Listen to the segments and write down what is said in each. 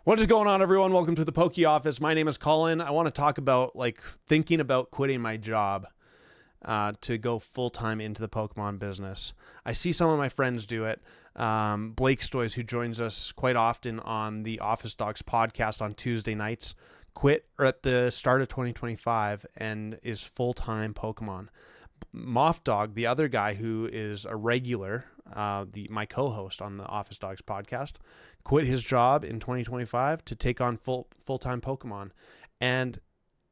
What is going on, everyone? Welcome to the Poke Office. My name is Colin. I want to talk about thinking about quitting my job to go full-time into the Pokemon business. I see some of my friends do it. Blake Stoys, who joins us quite often on the Office Dogs podcast on Tuesday nights, quit at the start of 2025 and is full-time Pokemon. Moff Dog, the other guy who is a regular, my co-host on the Office Dogs podcast, quit his job in 2025 to take on full-time Pokemon. And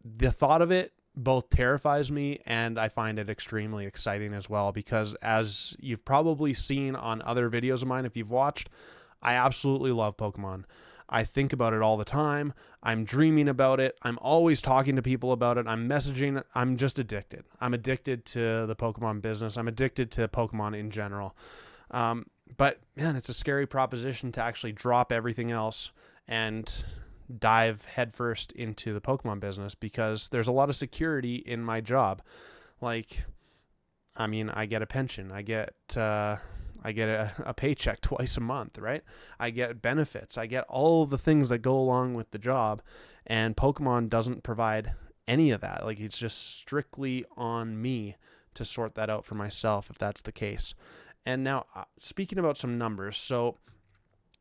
the thought of it both terrifies me and I find it extremely exciting as well, because as you've probably seen on other videos of mine, if you've watched, I absolutely love Pokemon. I think about it all the time. I'm dreaming about it. I'm always talking to people about it. I'm messaging. I'm just addicted. I'm addicted to the Pokemon business. I'm addicted to Pokemon in general. But man, it's a scary proposition to actually drop everything else and dive headfirst into the Pokemon business, because there's a lot of security in my job. I get a pension. I get a paycheck twice a month, right? I get benefits. I get all the things that go along with the job, and Pokemon doesn't provide any of that. It's just strictly on me to sort that out for myself if that's the case. And now, speaking about some numbers, so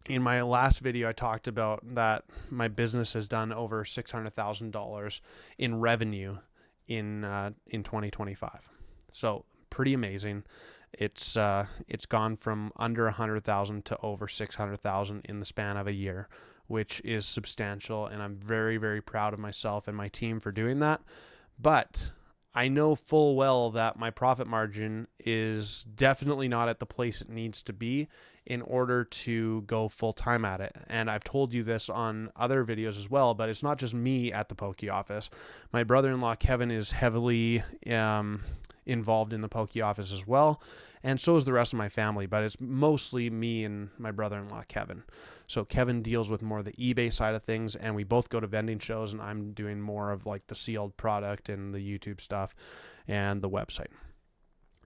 in my last video, I talked about that my business has done over $600,000 in revenue in 2025. So pretty amazing. It's gone from under 100,000 to over 600,000 in the span of a year, which is substantial, and I'm very, very proud of myself and my team for doing that. But I know full well that my profit margin is definitely not at the place it needs to be in order to go full-time at it. And I've told you this on other videos as well, but it's not just me at the Poke Office. My brother-in-law, Kevin, is heavily involved in the Poke Office as well, and so is the rest of my family, but it's mostly me and my brother-in-law, Kevin. So Kevin deals with more of the eBay side of things, and we both go to vending shows, and I'm doing more of the sealed product and the YouTube stuff and the website.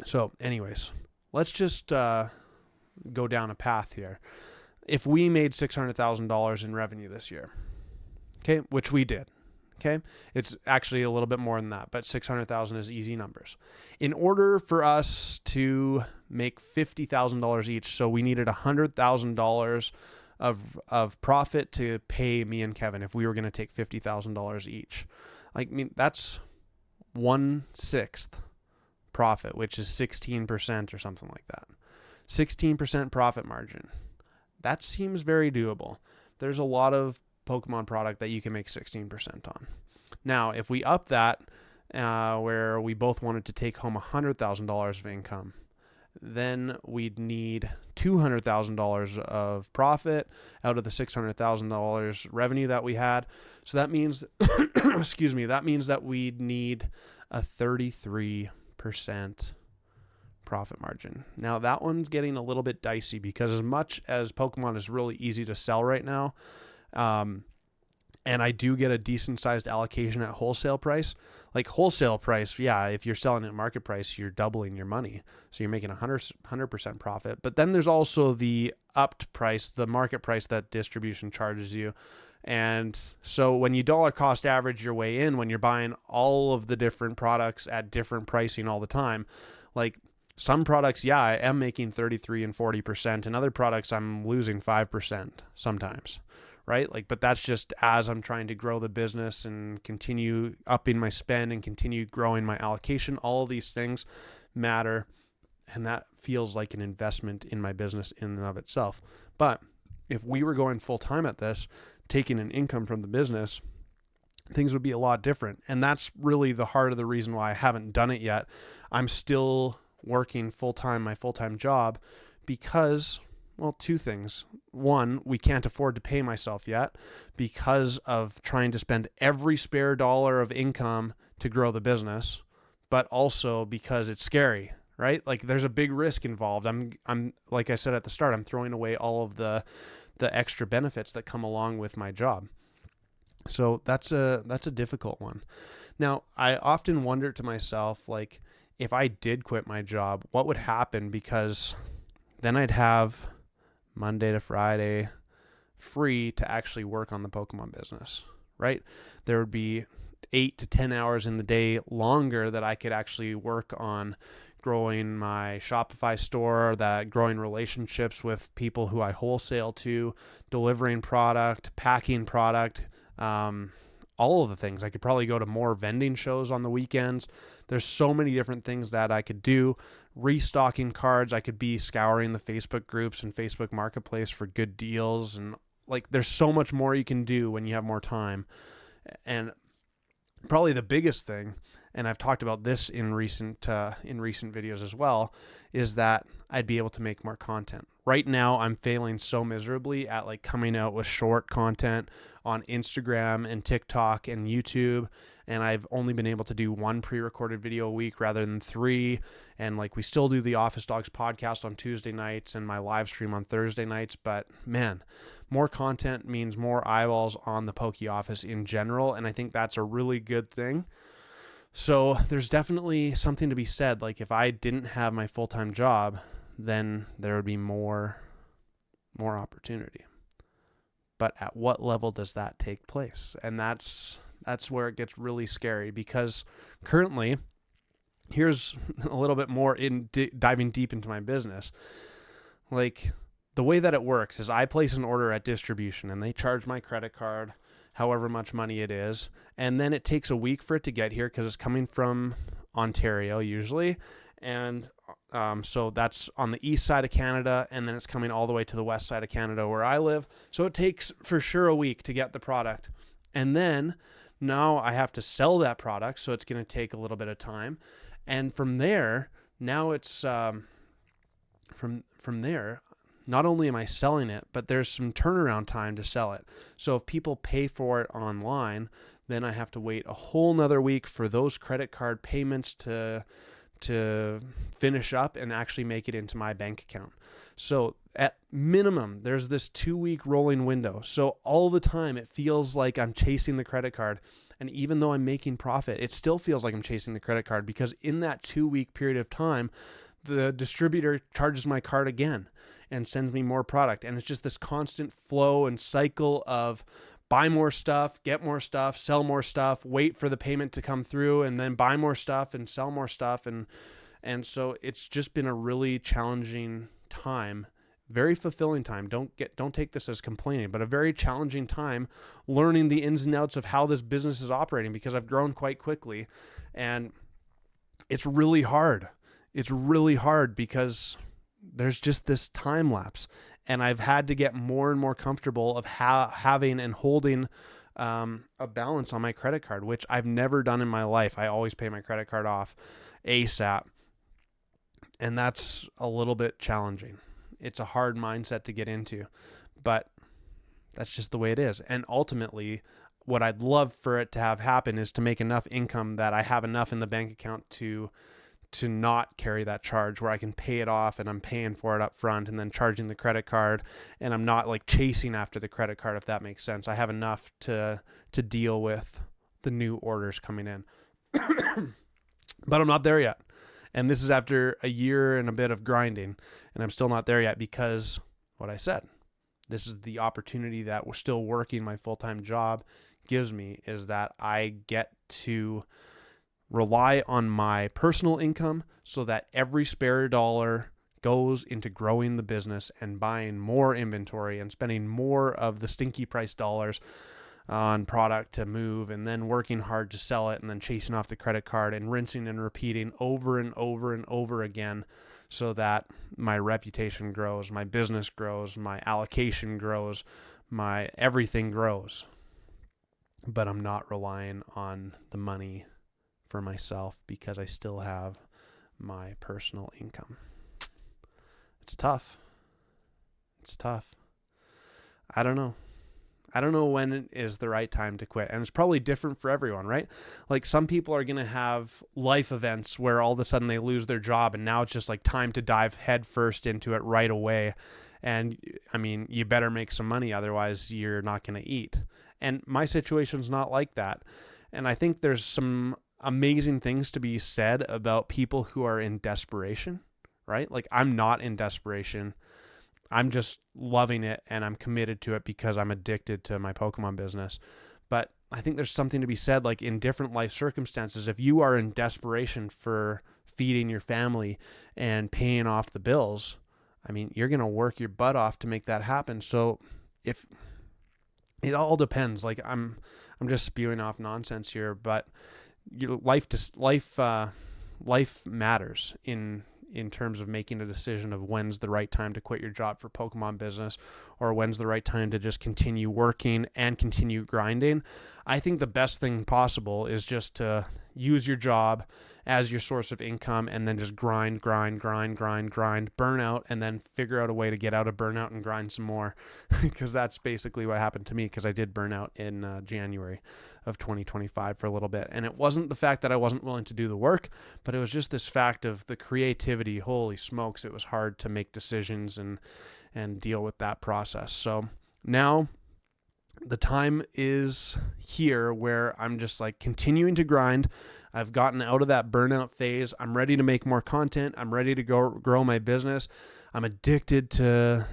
So anyways, let's just go down a path here. If we made $600,000 in revenue this year, okay, which we did, okay, it's actually a little bit more than that, but 600,000 is easy numbers. In order for us to make $50,000 each, so we needed $100,000 of profit to pay me and Kevin if we were going to take $50,000 each. That's 1/6 profit, which is 16% or something like that. 16% profit margin. That seems very doable. There's a lot of Pokemon product that you can make 16% on. Now, if we up that, where we both wanted to take home $100,000 of income, then we'd need $200,000 of profit out of the $600,000 revenue that we had. So that means, that means that we'd need a 33% profit margin. Now that one's getting a little bit dicey, because as much as Pokemon is really easy to sell right now, and I do get a decent sized allocation at wholesale price. Wholesale price, yeah, if you're selling at market price, you're doubling your money. So you're making 100% profit. But then there's also the upped price, the market price that distribution charges you. And so when you dollar cost average your way in, when you're buying all of the different products at different pricing all the time, some products, yeah, I am making 33 and 40%, and other products I'm losing 5% sometimes, right? But that's just as I'm trying to grow the business and continue upping my spend and continue growing my allocation. All of these things matter, and that feels like an investment in my business in and of itself. But if we were going full-time at this, taking an income from the business, things would be a lot different. And that's really the heart of the reason why I haven't done it yet. I'm still working full-time, my full-time job, because, well, two things. One, we can't afford to pay myself yet because of trying to spend every spare dollar of income to grow the business, but also because it's scary, right? There's a big risk involved. I'm like I said at the start, I'm throwing away all of the extra benefits that come along with my job. So that's a difficult one. Now, I often wonder to myself, if I did quit my job, what would happen? Because then I'd have Monday to Friday, free to actually work on the Pokemon business, right? There would be 8 to 10 hours in the day longer that I could actually work on growing my Shopify store, that growing relationships with people who I wholesale to, delivering product, packing product, all of the things. I could probably go to more vending shows on the weekends. There's so many different things that I could do. Restocking cards. I could be scouring the Facebook groups and Facebook Marketplace for good deals. And like, there's so much more you can do when you have more time. And probably the biggest thing, and I've talked about this in recent videos as well, is that I'd be able to make more content. Right now, I'm failing so miserably at like coming out with short content on Instagram and TikTok and YouTube, and I've only been able to do 1 pre-recorded video a week rather than 3. And like, we still do the Office Dogs podcast on Tuesday nights and my live stream on Thursday nights, but man, more content means more eyeballs on the Poke Office in general, and I think that's a really good thing. So there's definitely something to be said. Like, if I didn't have my full-time job, then there would be more opportunity. But at what level does that take place? And that's where it gets really scary, because currently, here's a little bit more diving deep into my business. Like, the way that it works is I place an order at distribution and they charge my credit card however much money it is, and then it takes a week for it to get here because it's coming from Ontario usually, and so that's on the east side of Canada, and then it's coming all the way to the west side of Canada where I live. So it takes for sure a week to get the product, and then now I have to sell that product, so it's going to take a little bit of time, and from there, now it's from there. Not only am I selling it, but there's some turnaround time to sell it. So if people pay for it online, then I have to wait a whole nother week for those credit card payments to finish up and actually make it into my bank account. So at minimum, there's this 2-week rolling window. So all the time it feels like I'm chasing the credit card. And even though I'm making profit, it still feels like I'm chasing the credit card, because in that 2-week period of time, the distributor charges my card again and sends me more product. And it's just this constant flow and cycle of buy more stuff, get more stuff, sell more stuff, wait for the payment to come through, and then buy more stuff and sell more stuff. And so it's just been a really challenging time, very fulfilling time. Don't take this as complaining, but a very challenging time learning the ins and outs of how this business is operating, because I've grown quite quickly, and it's really hard. It's really hard because there's just this time lapse, and I've had to get more and more comfortable of having and holding a balance on my credit card, which I've never done in my life. I always pay my credit card off ASAP, and that's a little bit challenging. It's a hard mindset to get into, but that's just the way it is. And ultimately, what I'd love for it to have happen is to make enough income that I have enough in the bank account to not carry that charge, where I can pay it off and I'm paying for it up front and then charging the credit card, and I'm not like chasing after the credit card, if that makes sense. I have enough to deal with the new orders coming in. But I'm not there yet. And this is after a year and a bit of grinding, and I'm still not there yet, because what I said, this is the opportunity that we're still working my full-time job gives me, is that I get to rely on my personal income so that every spare dollar goes into growing the business and buying more inventory and spending more of the stinky price dollars on product to move, and then working hard to sell it, and then chasing off the credit card and rinsing and repeating over and over and over again, so that my reputation grows, my business grows, my allocation grows, my everything grows. But I'm not relying on the money for myself, because I still have my personal income. It's tough. I don't know when it is the right time to quit. And it's probably different for everyone, right? Like, some people are going to have life events where all of a sudden they lose their job, and now it's just like time to dive headfirst into it right away. And I mean, you better make some money, otherwise you're not going to eat. And my situation's not like that. And I think there's some amazing things to be said about people who are in desperation, right? Like, I'm not in desperation. I'm just loving it, and I'm committed to it because I'm addicted to my Pokemon business. But I think there's something to be said, like in different life circumstances, if you are in desperation for feeding your family and paying off the bills, I mean, you're going to work your butt off to make that happen. So if it all depends, like I'm just spewing off nonsense here, but your life matters in terms of making a decision of when's the right time to quit your job for Pokemon business, or when's the right time to just continue working and continue grinding. I think the best thing possible is just to use your job as your source of income and then just grind, burn out, and then figure out a way to get out of burnout and grind some more. Because that's basically what happened to me, because I did burn out in January of 2025 for a little bit. And it wasn't the fact that I wasn't willing to do the work, but it was just this fact of the creativity. Holy smokes, it was hard to make decisions and deal with that process. So now the time is here where I'm just like continuing to grind. I've gotten out of that burnout phase. I'm ready to make more content. I'm ready to grow my business. I'm addicted to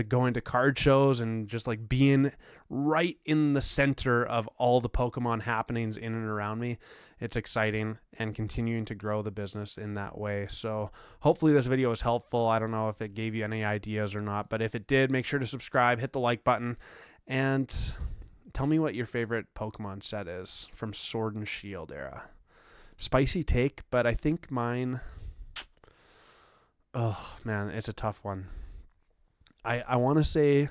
going to card shows and just like being right in the center of all the Pokemon happenings in and around me. It's exciting, and continuing to grow the business in that way. So hopefully this video was helpful. I don't know if it gave you any ideas or not, but if it did, make sure to subscribe, hit the like button, and tell me what your favorite Pokemon set is from Sword and Shield era. Spicy take, but I think mine, oh man, it's a tough one. I want to say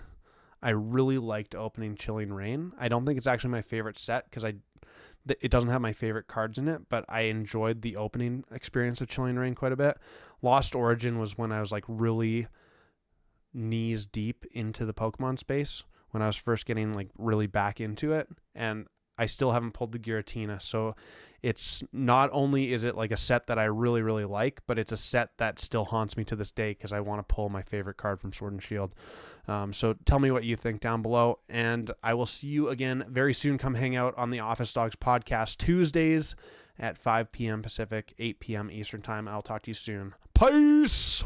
I really liked opening Chilling Reign. I don't think it's actually my favorite set because it doesn't have my favorite cards in it, but I enjoyed the opening experience of Chilling Reign quite a bit. Lost Origin was when I was like really knees deep into the Pokemon space, when I was first getting like really back into it, and I still haven't pulled the Giratina. So it's not only is it like a set that I really, really like, but it's a set that still haunts me to this day because I want to pull my favorite card from Sword and Shield. So tell me what you think down below, and I will see you again very soon. Come hang out on the Office Dogs podcast Tuesdays at 5 p.m. Pacific, 8 p.m. Eastern time. I'll talk to you soon. Peace!